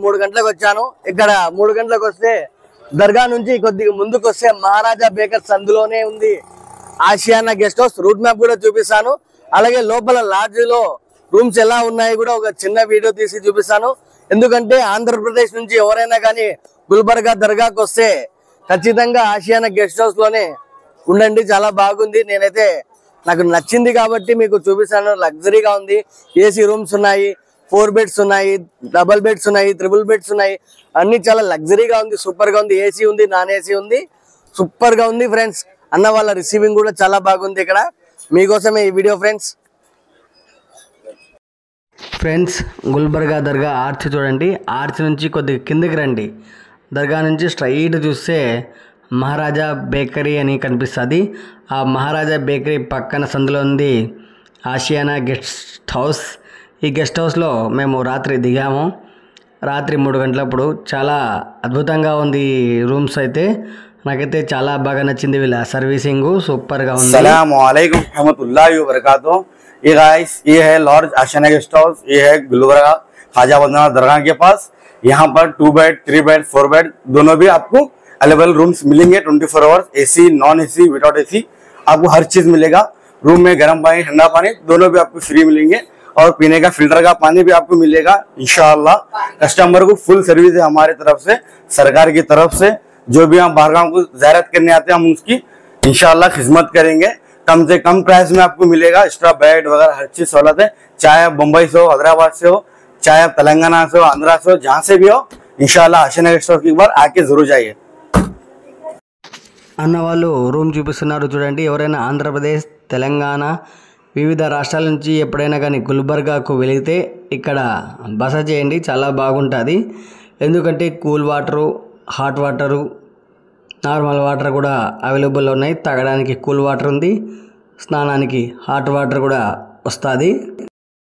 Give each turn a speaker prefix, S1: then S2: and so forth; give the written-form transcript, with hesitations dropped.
S1: 3 గంటలకు వచ్చాను. ఇక్కడ 3 గంటలకు వస్తే దర్గా నుంచి కొద్దిగా ముందుకు వస్తే మహారాజా బేకర్స్ అందులోనే ఉంది Asiana guest house. Route map కూడా చూపిస్తాను. అలాగే లోపల లాడ్జ్ లో రూమ్స్ ఎలా ఉన్నాయి కూడా ఒక చిన్న వీడియో తీసి చూపిస్తాను. ఎందుకంటే ఆంధ్రప్రదేశ్ నుంచి ఎవరైనా కానీ గుల్బర్గా దర్గాకు వస్తే ఖచ్చితంగా ఆసియానా గెస్ట్ హౌస్ లోనే ఉండండి. చాలా బాగుంది. నేనైతే నాకు నచ్చింది కాబట్టి మీకు చూపిస్తాను. లగ్జరీగా ఉంది. ఏసీ రూమ్స్ ఉన్నాయి, 4 బెడ్స్ ఉన్నాయి, డబుల్ బెడ్స్ ఉన్నాయి, ట్రిపుల్ బెడ్స్ ఉన్నాయి. అన్ని చాలా లగ్జరీగా ఉంది, సూపర్ గా ఉంది. ఏసీ ఉంది, నాన్ ఏసీ ఉంది, సూపర్ గా ఉంది ఫ్రెండ్స్. అన్న వాళ్ళ రిసీవింగ్ కూడా చాలా బాగుంది. ఇక్కడ మీకోసమే ఈ వీడియో ఫ్రెండ్స్. గుల్బర్గా దర్గా ఆర్చ్ చూడండి. ఆర్చ్ నుంచి కొద్దిగా కిందకి రండి. దర్గా నుంచి స్ట్రైట్ చూస్తే మహారాజా బేకరీ అని కనిపిస్తుంది. ఆ మహారాజా బేకరీ పక్కన సందులో ఉంది ఆసియానా గెస్ట్ హౌస్. ఈ గెస్ట్ హౌస్లో మేము రాత్రి దిగాము. రాత్రి 3 గంటలప్పుడు చాలా అద్భుతంగా ఉంది. రూమ్స్ అయితే నాకైతే చాలా బాగా నచ్చింది. వీళ్ళ సర్వీసింగ్ సూపర్ గా ఉంది.
S2: अस्सलामु अलैकुम रहमतुल्लाहि व बरकातहू। ये गाइस, ये है लॉर्ड आशियाना गेस्ट हाउस। ये है गुलबर्गा ख्वाजा बंदना दरगाह के पास। यहाँ पर 2 बेड, 3 बेड, 4 बेड दोनों भी आपको अवेलेबल रूम्स मिलेंगे। 24 hours AC, non AC, without AC आपको हर चीज मिलेगा। रूम में गर्म पानी, ठंडा पानी दोनों भी आपको फ्री मिलेंगे और पीने का फिल्टर का पानी भी आपको मिलेगा इंशाअल्लाह। कस्टमर को फुल सर्विस है हमारी तरफ से, सरकार की तरफ से। जो भी हम बाहरगाम को ज़ियारत करने आते हैं हम उसकी इंशाअल्लाह खिदमत करेंगे। कम से कम प्राइस में आपको मिलेगा। एक्स्ट्रा बेड वगैरह हर चीज सहूलत है। चाहे आप मुंबई से हो, हैदराबाद से हो, चाहे आप तेलंगाना से हो, आंध्रा से हो, जहाँ से भी हो इंशाअल्लाह आशियाना गेस्ट हाउस की एक बार आके जरूर जाइए।
S1: అన్న వాళ్ళు రూమ్ చూపిస్తున్నారు చూడండి. ఎవరైనా ఆంధ్రప్రదేశ్, తెలంగాణ వివిధ రాష్ట్రాల నుంచి ఎప్పుడైనా కానీ గుల్బర్గాకు వెళితే ఇక్కడ బస చేయండి. చాలా బాగుంటుంది. ఎందుకంటే cool water, hot water, normal water కూడా అవైలబుల్ ఉన్నాయి. తాగడానికి కూల్ వాటర్ ఉంది, స్నానానికి హాట్ వాటర్ కూడా వస్తుంది.